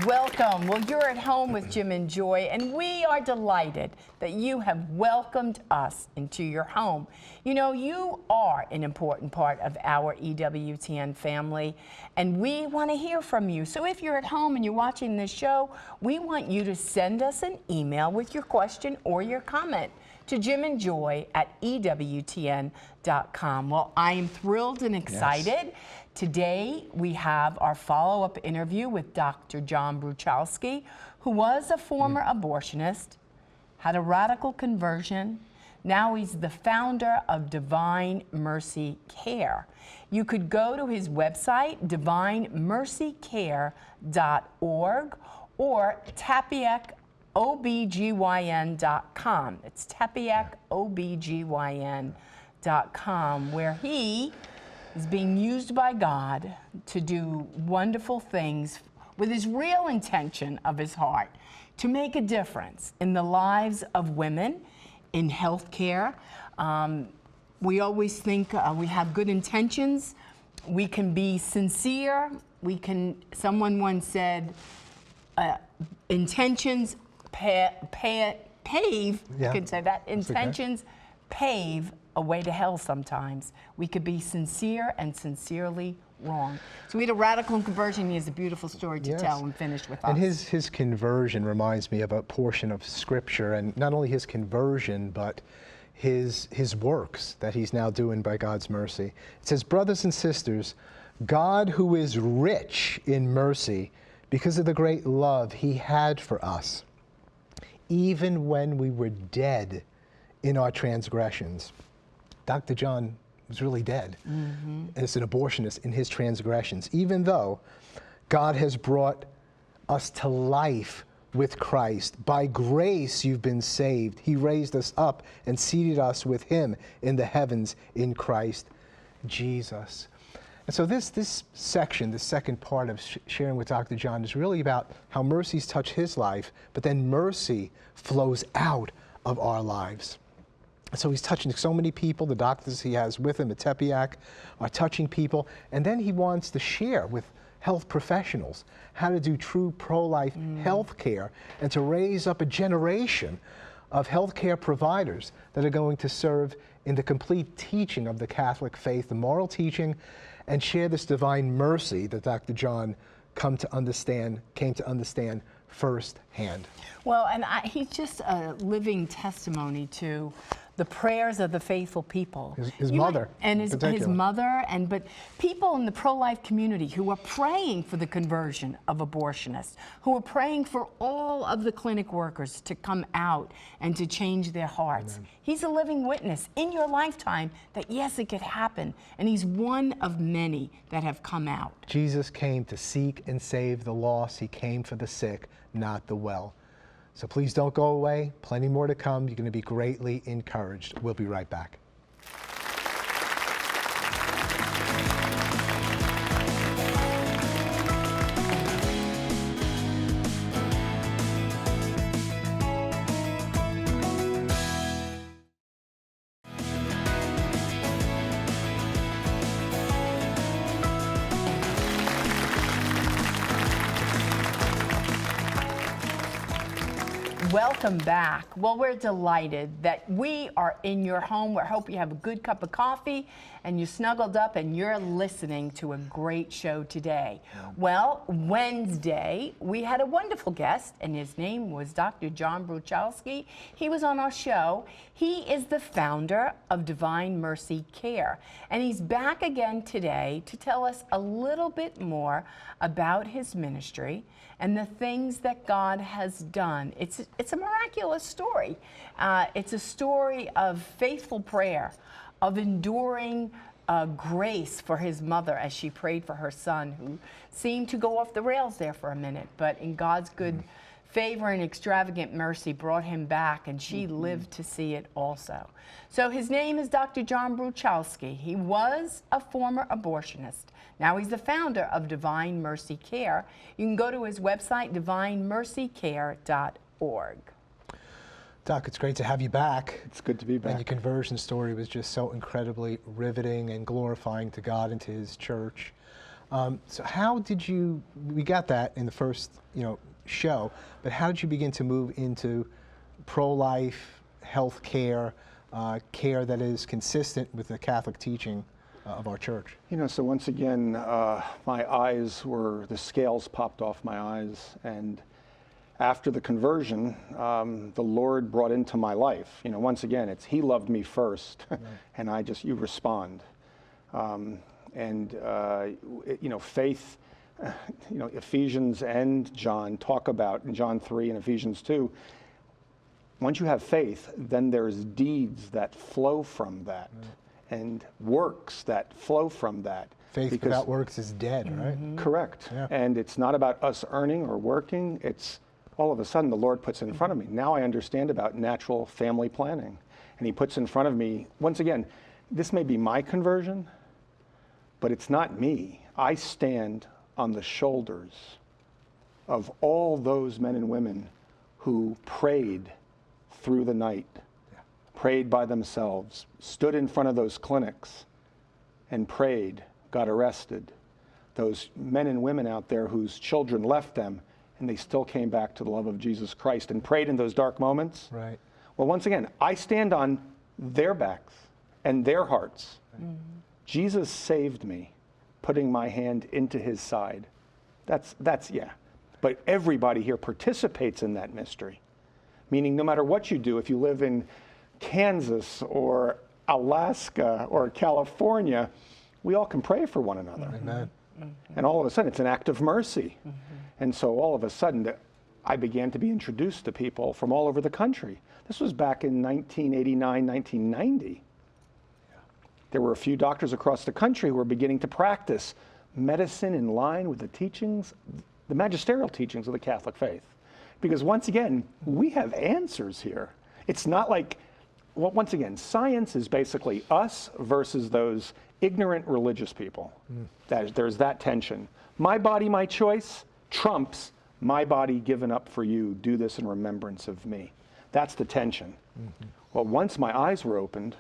Welcome. Well, you're at home with Jim and Joy, and we are delighted that you have welcomed us into your home. You know, you are an important part of our EWTN family, and we want to hear from you. So if you're at home and you're watching this show, we want you to send us an email with your question or your comment to jimandjoy@ewtn.com. Well, I am thrilled and excited. Yes. Today, we have our follow-up interview with Dr. John Bruchalski, who was a former abortionist, had a radical conversion. Now he's the founder of Divine Mercy Care. You could go to his website, divinemercycare.org, or tapiacobgyn.com. It's tapiacobgyn.com, where he is being used by God to do wonderful things with his real intention of his heart to make a difference in the lives of women in healthcare. We always think we have good intentions. We can be sincere. Someone once said, intentions pave, you could say that, intentions pave a way to hell sometimes. We could be sincere and sincerely wrong. So we had a radical conversion. He has a beautiful story to tell and finish with us. And his conversion reminds me of a portion of Scripture, and not only his conversion, but his works that he's now doing by God's mercy. It says, brothers and sisters, God, who is rich in mercy, because of the great love he had for us, even when we were dead in our transgressions. Dr. John was really dead as an abortionist in his transgressions, even though God has brought us to life with Christ. By grace you've been saved. He raised us up and seated us with him in the heavens in Christ Jesus. And so this section, the second part of sharing with Dr. John, is really about how mercy's touched his life, but then mercy flows out of our lives. So he's touching so many people. The doctors he has with him at Tepeyac are touching people. And then he wants to share with health professionals how to do true pro-life health care and to raise up a generation of healthcare providers that are going to serve in the complete teaching of the Catholic faith, the moral teaching, and share this divine mercy that Dr. John came to understand firsthand. Well, and he's just a living testimony to the prayers of the faithful people. His mother. And his mother, but people in the pro-life community who are praying for the conversion of abortionists, who are praying for all of the clinic workers to come out and to change their hearts. Amen. He's a living witness in your lifetime that yes, it could happen. And he's one of many that have come out. Jesus came to seek and save the lost. He came for the sick, not the well. So please don't go away. Plenty more to come. You're going to be greatly encouraged. We'll be right back. Welcome back. Well, we're delighted that we are in your home. We hope you have a good cup of coffee and you're snuggled up and you're listening to a great show today. Well, Wednesday, we had a wonderful guest, and his name was Dr. John Bruchalski. He was on our show. He is the founder of Divine Mercy Care, and he's back again today to tell us a little bit more about his ministry and the things that God has done. It's a miraculous story. It's a story of faithful prayer, of enduring grace for his mother as she prayed for her son, who seemed to go off the rails there for a minute, but in God's good favor and extravagant mercy brought him back, and she lived to see it also. So his name is Dr. John Bruchalski. He was a former abortionist. Now he's the founder of Divine Mercy Care. You can go to his website, divinemercycare.org. Doc, it's great to have you back. It's good to be back. And your conversion story was just so incredibly riveting and glorifying to God and to his church. So how did you, we got that in the first, show, but how did you begin to move into pro-life, health care, care that is consistent with the Catholic teaching of our church? So once again, my eyes were, the scales popped off my eyes, and after the conversion, the Lord brought into my life, once again, it's He loved me first, right. And you respond. Faith, Ephesians and John talk about, in John 3 and Ephesians 2, once you have faith, then there's deeds that flow from that, and works that flow from that. Faith without works is dead, right? Correct. Yeah. And it's not about us earning or working. It's all of a sudden the Lord puts in front of me. Now I understand about natural family planning. And He puts in front of me, once again, this may be my conversion, but it's not me. I stand on the shoulders of all those men and women who prayed through the night, prayed by themselves, stood in front of those clinics and prayed, got arrested. Those men and women out there whose children left them and they still came back to the love of Jesus Christ and prayed in those dark moments. Right. Well, once again, I stand on their backs and their hearts. Mm-hmm. Jesus saved me, putting my hand into His side. That's yeah. But everybody here participates in that mystery. Meaning no matter what you do, if you live in Kansas or Alaska or California, we all can pray for one another. Amen. Mm-hmm. And all of a sudden, it's an act of mercy. Mm-hmm. And so all of a sudden, I began to be introduced to people from all over the country. This was back in 1989, 1990. There were a few doctors across the country who were beginning to practice medicine in line with the teachings, the magisterial teachings of the Catholic faith. Because once again, we have answers here. It's not like, well, once again, science is basically us versus those ignorant religious people. There's that tension. My body, my choice trumps my body given up for you. Do this in remembrance of me. That's the tension. Mm-hmm. Well, once my eyes were opened,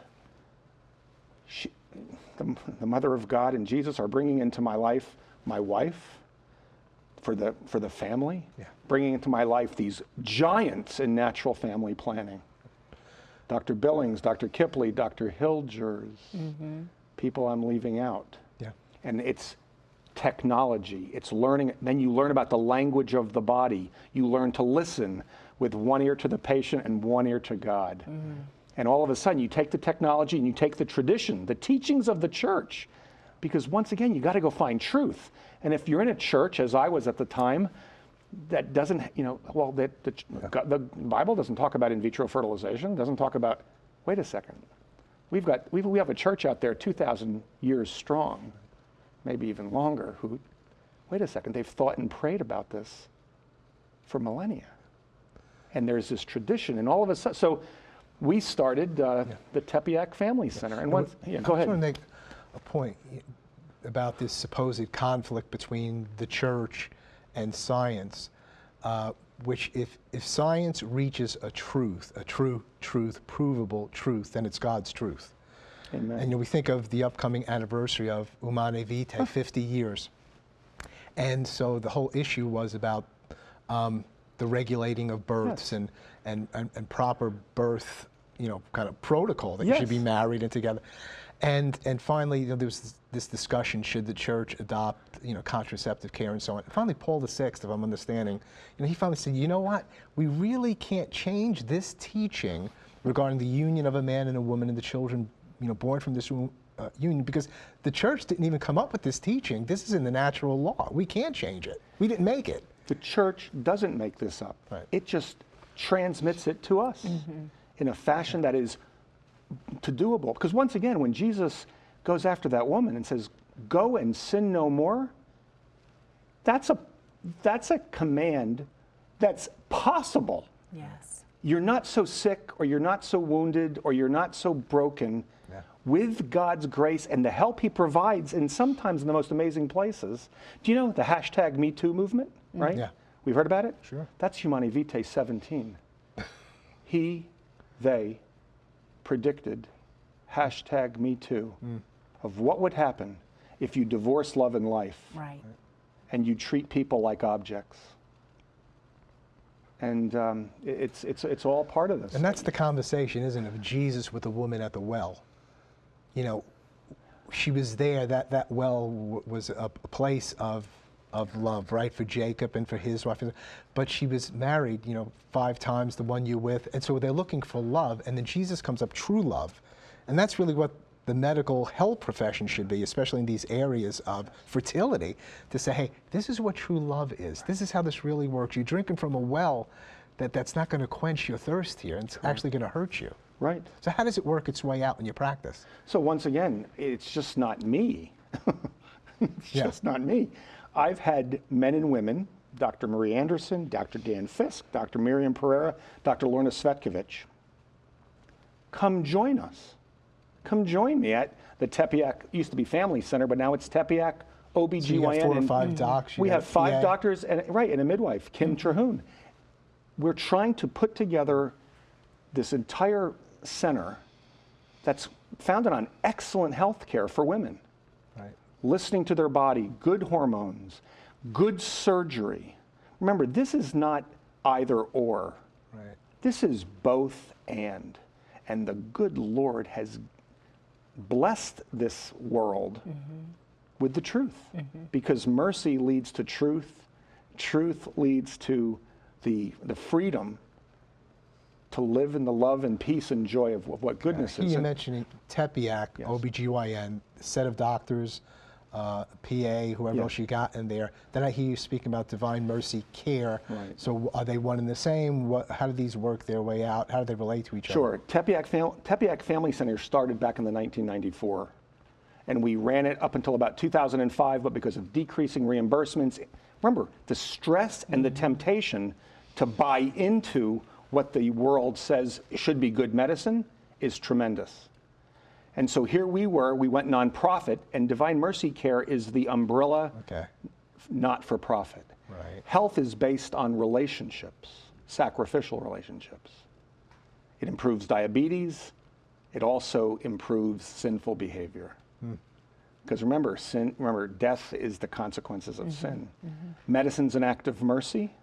the Mother of God and Jesus are bringing into my life my wife for the family, bringing into my life these giants in natural family planning. Dr. Billings, Dr. Kipley, Dr. Hilgers, people I'm leaving out. Yeah. And it's technology, it's learning, then you learn about the language of the body. You learn to listen with one ear to the patient and one ear to God. And all of a sudden, you take the technology and you take the tradition, the teachings of the church, because once again, you got to go find truth. And if you're in a church, as I was at the time, that doesn't, the Bible doesn't talk about in vitro fertilization, doesn't talk about, wait a second, we have a church out there 2,000 years strong, maybe even longer, who, wait a second, they've thought and prayed about this for millennia. And there's this tradition, and all of a sudden, so we started the Tepeyac Family Center. And once, go ahead. I want to make a point about this supposed conflict between the church and science, which if science reaches a true truth, provable truth, then it's God's truth. Amen. And we think of the upcoming anniversary of Humanae Vitae, 50 years. And so the whole issue was about the regulating of births and proper birth, kind of protocol that you should be married and together. And finally, there was this discussion, should the church adopt, contraceptive care and so on. And finally, Paul VI, if I'm understanding, he finally said, you know what? We really can't change this teaching regarding the union of a man and a woman and the children, born from this union, because the church didn't even come up with this teaching. This is in the natural law. We can't change it. We didn't make it. The church doesn't make this up. Right. It just transmits it to us in a fashion that is doable. Because once again, when Jesus goes after that woman and says, go and sin no more, that's a command that's possible. Yes. You're not so sick, or you're not so wounded, or you're not so broken. With God's grace and the help He provides, and sometimes in the most amazing places. Do you know the hashtag Me Too movement, right? Yeah. We've heard about it? Sure. That's Humanae Vitae 17. They predicted hashtag Me Too of what would happen if you divorce love and life, Right. and you treat people like objects. And it's all part of this. And that's the conversation, isn't it, of Jesus with the woman at the well. You know, she was there, that well was a place of love, right, for Jacob and for his wife. But she was married, 5 times the one you're with. And so they're looking for love. And then Jesus comes up, true love. And that's really what the medical health profession should be, especially in these areas of fertility, to say, hey, this is what true love is. This is how this really works. You're drinking from a well that's not going to quench your thirst here. And it's actually going to hurt you. Right. So how does it work its way out in your practice? So once again, it's just not me. It's just not me. I've had men and women, Dr. Marie Anderson, Dr. Dan Fisk, Dr. Miriam Pereira, Dr. Lorna Svetkovich, come join us. Come join me at the Tepeyac, used to be Family Center, but now it's Tepeyac OBGYN. So you have 4 or 5 docs. We have 5 doctors and a midwife, Kim Terhune. We're trying to put together this entire center that's founded on excellent health care for women. Right. Listening to their body, good hormones, good surgery. Remember, this is not either or. Right. This is both and. And the good Lord has blessed this world with the truth. Because mercy leads to truth. Truth leads to the freedom to live in the love and peace and joy of what goodness is. You're mentioning Tepeyac, Yes. OBGYN, set of doctors, PA, whoever else you got in there. Then I hear you speaking about Divine Mercy Care. Right. So are they one and the same? How do these work their way out? How do they relate to each other? Sure. Tepeyac Family Center started back in the 1994. And we ran it up until about 2005, but because of decreasing reimbursements, remember, the stress and the temptation to buy into what the world says should be good medicine is tremendous. And so here we went nonprofit, and Divine Mercy Care is the umbrella, not-for-profit. Right. Health is based on relationships, sacrificial relationships. It improves diabetes. It also improves sinful behavior. Because remember, death is the consequences of sin. Medicine's an act of mercy.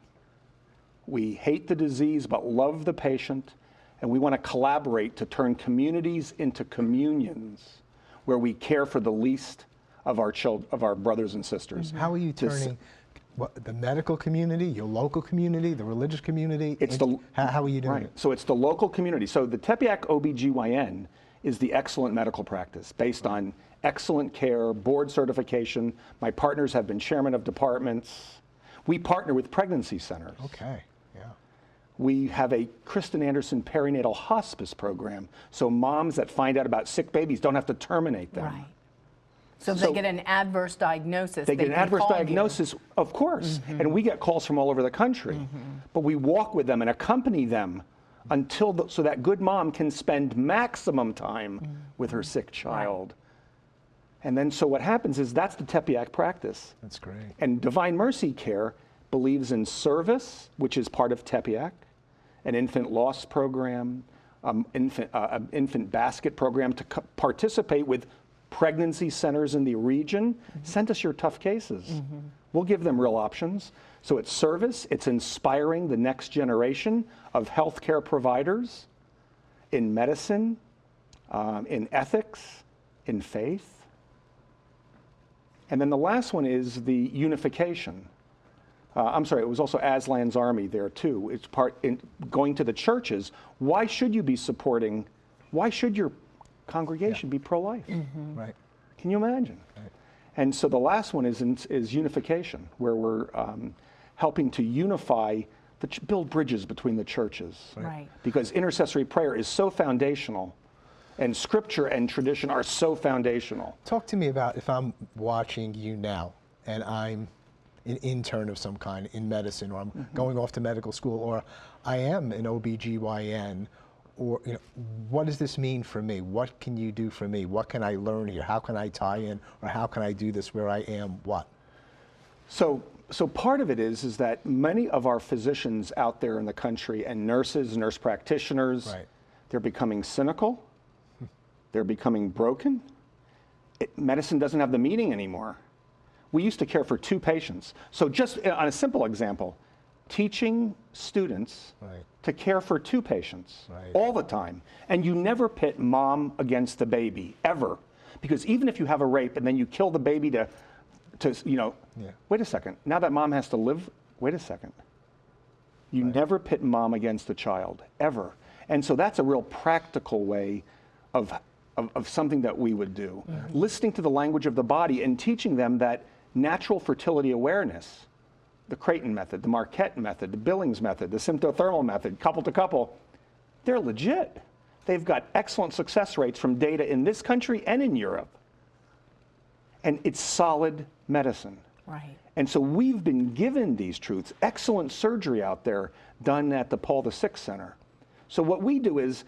We hate the disease but love the patient, and we want to collaborate to turn communities into communions where we care for the least of our brothers and sisters. How are you turning the medical community, your local community, the religious community? How are you doing it? So it's the local community. So the Tepeyac OBGYN is the excellent medical practice based on excellent care, board certification. My partners have been chairman of departments. We partner with pregnancy centers. Okay, yeah. We have a Kristen Anderson perinatal hospice program, so moms that find out about sick babies don't have to terminate them. Right. So if they get an adverse diagnosis, They get an adverse call diagnosis, of course, and we get calls from all over the country. But we walk with them and accompany them until so that good mom can spend maximum time with her sick child. And then so what happens is that's the Tepeyac practice. That's great. And Divine Mercy Care believes in service, which is part of Tepeyac, an infant loss program, infant basket program to participate with pregnancy centers in the region. Send us your tough cases. We'll give them real options. So it's service, it's inspiring the next generation of healthcare providers in medicine, in ethics, in faith. And then the last one is the unification. I'm sorry, it was also Aslan's Army there too. It's going to the churches. Why should you be supporting, why should your congregation be pro-life? Right. Can you imagine? Right. And so the last one is unification, where we're helping to unify, build bridges between the churches. Right. Because intercessory prayer is so foundational, and scripture and tradition are so foundational. Talk to me about if I'm watching you now and I'm an intern of some kind in medicine, or I'm going off to medical school, or I am an OBGYN, or what does this mean for me? What can you do for me? What can I learn here? How can I tie in, or how can I do this where I am? What? So part of it is that many of our physicians out there in the country and nurses, nurse practitioners, they're becoming cynical, they're becoming broken, medicine doesn't have the meaning anymore. We used to care for 2 patients. So just on a simple example, teaching students to care for 2 patients all the time. And you never pit mom against the baby, ever. Because even if you have a rape and then you kill the baby to wait a second, now that mom has to live, wait a second. You never pit mom against the child, ever. And so that's a real practical way of something that we would do. Listening to the language of the body and teaching them that natural fertility awareness, the Creighton method, the Marquette method, the Billings method, the symptothermal method, couple to couple, they're legit. They've got excellent success rates from data in this country and in Europe. And it's solid medicine. Right. And so we've been given these truths, excellent surgery out there done at the Paul VI Center. So what we do is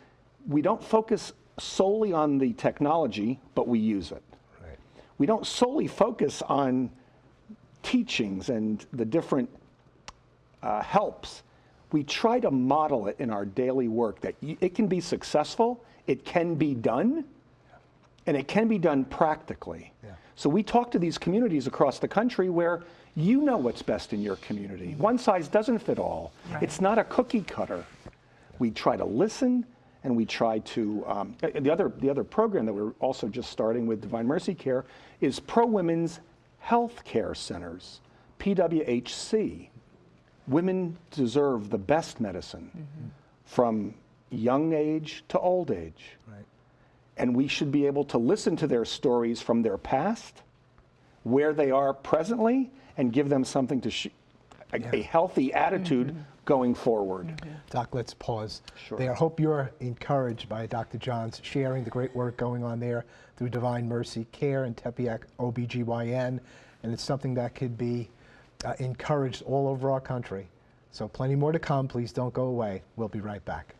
we don't focus solely on the technology, but we use it. Right. We don't solely focus on teachings and the different helps. We try to model it in our daily work that it can be successful, it can be done, and it can be done practically. Yeah. So we talk to these communities across the country where you know what's best in your community. One size doesn't fit all. Right. It's not a cookie cutter. We try to listen, and we try to, the other program that we're also just starting with Divine Mercy Care is Pro-Women's Health Care Centers, PWHC. Women deserve the best medicine from young age to old age. Right. And we should be able to listen to their stories from their past, where they are presently, and give them something to a healthy attitude going forward. Doc, let's pause Sure. there. I hope you're encouraged by Dr. John's sharing the great work going on there through Divine Mercy Care and Tepeyac OBGYN, and it's something that could be encouraged all over our country. So plenty more to come. Please don't go away. We'll be right back.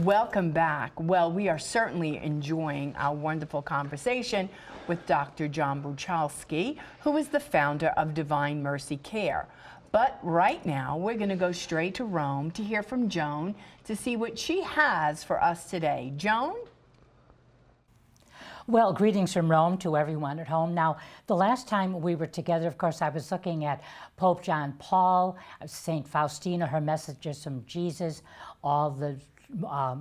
Welcome back. Well, we are certainly enjoying our wonderful conversation with Dr. John Bruchalski, who is the founder of Divine Mercy Care. But right now, we're going to go straight to Rome to hear from Joan to see what she has for us today. Joan? Well, greetings from Rome to everyone at home. Now, the last time we were together, of course, I was looking at Pope John Paul, St. Faustina, her messages from Jesus, all the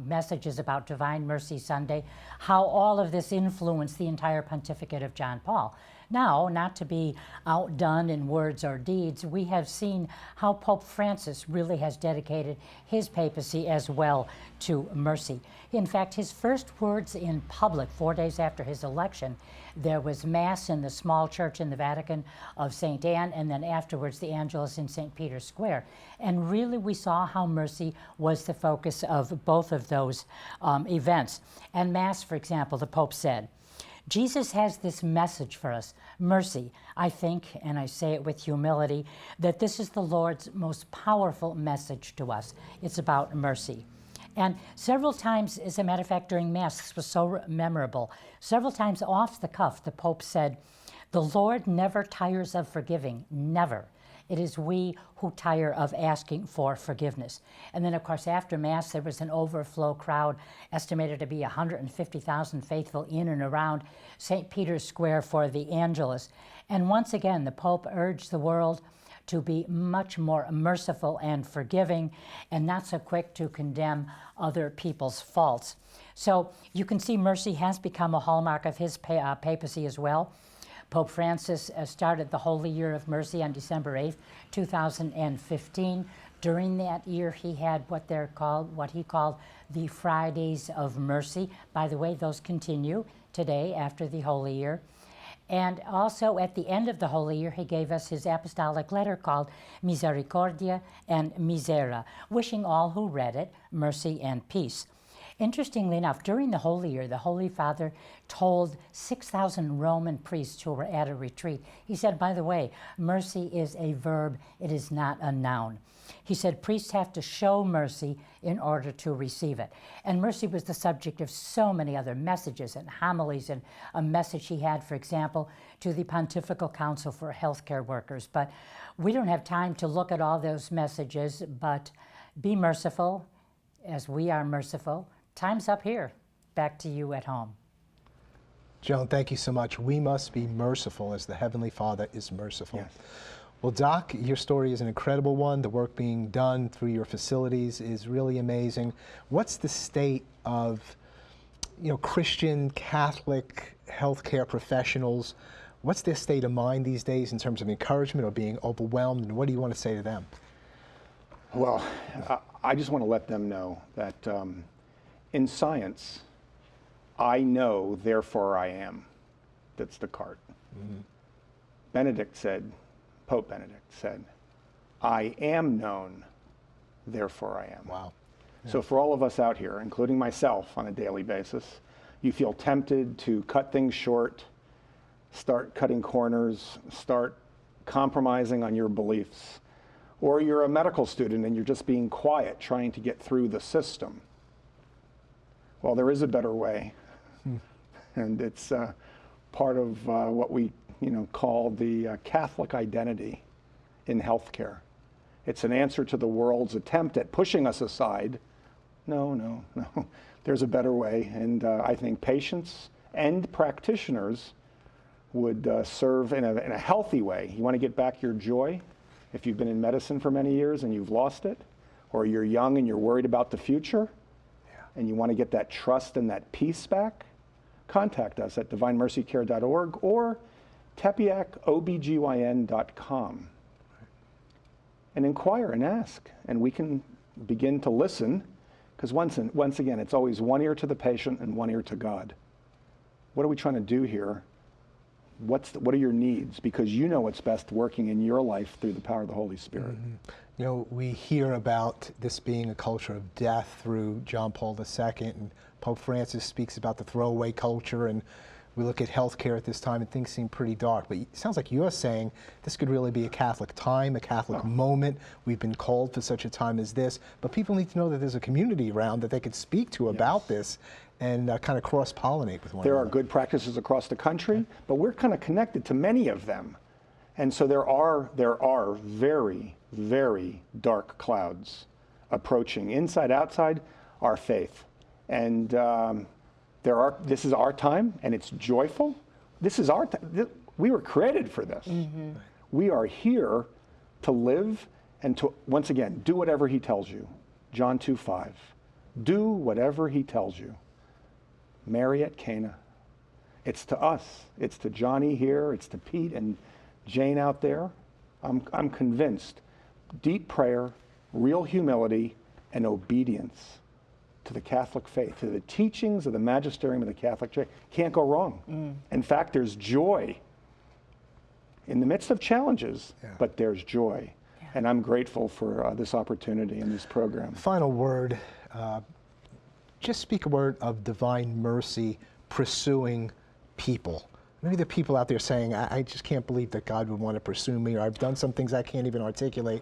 messages about Divine Mercy Sunday, how all of this influenced the entire pontificate of John Paul. Now, not to be outdone in words or deeds, we have seen how Pope Francis really has dedicated his papacy as well to mercy. In fact, his first words in public 4 days after his election, there was Mass in the small church in the Vatican of St. Anne, and then afterwards the Angelus in St. Peter's Square. And really we saw how mercy was the focus of both of those events. And Mass, for example, the Pope said, Jesus has this message for us, mercy. I think, and I say it with humility, that this is the Lord's most powerful message to us. It's about mercy. And several times, as a matter of fact, during Mass, this was so memorable, several times off the cuff, the Pope said, the Lord never tires of forgiving, never. It is we who tire of asking for forgiveness. And then, of course, after Mass, there was an overflow crowd, estimated to be 150,000 faithful in and around St. Peter's Square for the Angelus. And once again, the Pope urged the world to be much more merciful and forgiving and not so quick to condemn other people's faults. So you can see mercy has become a hallmark of his papacy as well. Pope Francis started the Holy Year of Mercy on December 8th, 2015. During that year, he had what he called the Fridays of Mercy. By the way, those continue today after the Holy Year. And also at the end of the Holy Year, he gave us his apostolic letter called Misericordia and Misera, wishing all who read it mercy and peace. Interestingly enough, during the Holy Year, the Holy Father told 6,000 Roman priests who were at a retreat, he said, by the way, mercy is a verb, it is not a noun. He said priests have to show mercy in order to receive it. And mercy was the subject of so many other messages and homilies, and a message he had, for example, to the Pontifical Council for Healthcare Workers. But we don't have time to look at all those messages, but be merciful as we are merciful. Time's up here. Back to you at home. Joan, thank you so much. We must be merciful as the Heavenly Father is merciful. Yes. Well, Doc, your story is an incredible one. The work being done through your facilities is really amazing. What's the state of, Christian, Catholic healthcare professionals? What's their state of mind these days in terms of encouragement or being overwhelmed? And what do you want to say to them? Well, I just want to let them know that in science, I know, therefore I am. That's Descartes. Mm-hmm. Pope Benedict said, I am known, therefore I am. Wow. Yeah. So for all of us out here, including myself on a daily basis, you feel tempted to cut things short, start cutting corners, start compromising on your beliefs. Or you're a medical student and you're just being quiet, trying to get through the system. Well, there is a better way. And it's part of what we call the Catholic identity in healthcare. It's an answer to the world's attempt at pushing us aside. No. There's a better way. And I think patients and practitioners would serve in a healthy way. You want to get back your joy? If you've been in medicine for many years and you've lost it, or you're young and you're worried about the future, and you want to get that trust and that peace back, contact us at divinemercycare.org or tepeacobgyn.com and inquire and ask, and we can begin to listen, because once again, it's always one ear to the patient and one ear to God. What are we trying to do here? What are your needs? Because you know what's best working in your life through the power of the Holy Spirit. Mm-hmm. We hear about this being a culture of death through John Paul II, and Pope Francis speaks about the throwaway culture, and we look at healthcare at this time and things seem pretty dark. But it sounds like you're saying this could really be a Catholic time, a Catholic moment. We've been called for such a time as this, but people need to know that there's a community around that they could speak to about this and kind of cross-pollinate with one another. There are good practices across the country, but we're kind of connected to many of them. And so there are very, very dark clouds approaching. Inside, outside, our faith. And this is our time, and it's joyful. This is our time. We were created for this. Mm-hmm. We are here to live and to, once again, do whatever he tells you. John 2:5. Do whatever he tells you. Mary at Cana. It's to us. It's to Johnny here. It's to Pete and Jane out there. I'm convinced. Deep prayer, real humility, and obedience to the Catholic faith, to the teachings of the magisterium of the Catholic Church, can't go wrong. In fact, there's joy in the midst of challenges, but there's joy. Yeah. And I'm grateful for this opportunity in this program. Final word. Just speak a word of divine mercy pursuing people. Maybe there are people out there saying, I just can't believe that God would want to pursue me, or I've done some things I can't even articulate.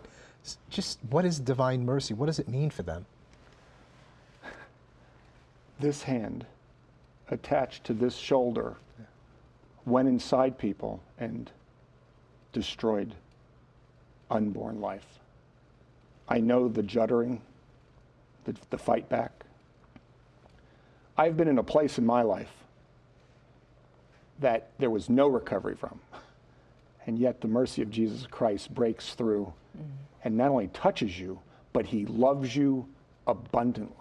Just what is divine mercy? What does it mean for them? This hand attached to this shoulder went inside people and destroyed unborn life. I know the juddering, the fight back. I've been in a place in my life that there was no recovery from. And yet the mercy of Jesus Christ breaks through and not only touches you, but he loves you abundantly.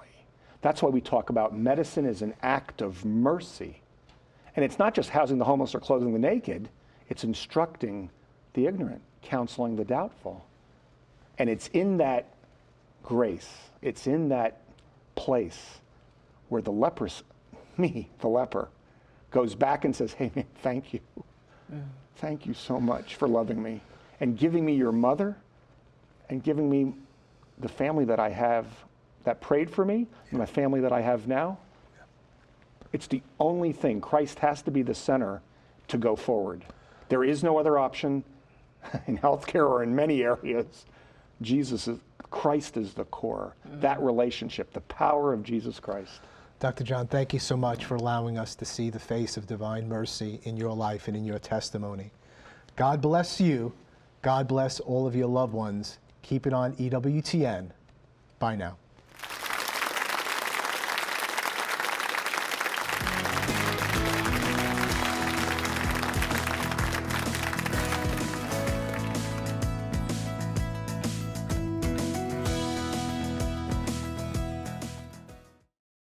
That's why we talk about medicine as an act of mercy. And it's not just housing the homeless or clothing the naked, it's instructing the ignorant, counseling the doubtful. And it's in that grace, it's in that place where the leper, me, the leper, goes back and says, hey, man, thank you. Thank you so much for loving me and giving me your mother and giving me the family that I have that prayed for me, and my family that I have now. It's the only thing. Christ has to be the center to go forward. There is no other option in healthcare or in many areas. Christ is the core. That relationship, the power of Jesus Christ. Dr. John, thank you so much for allowing us to see the face of divine mercy in your life and in your testimony. God bless you. God bless all of your loved ones. Keep it on EWTN. Bye now.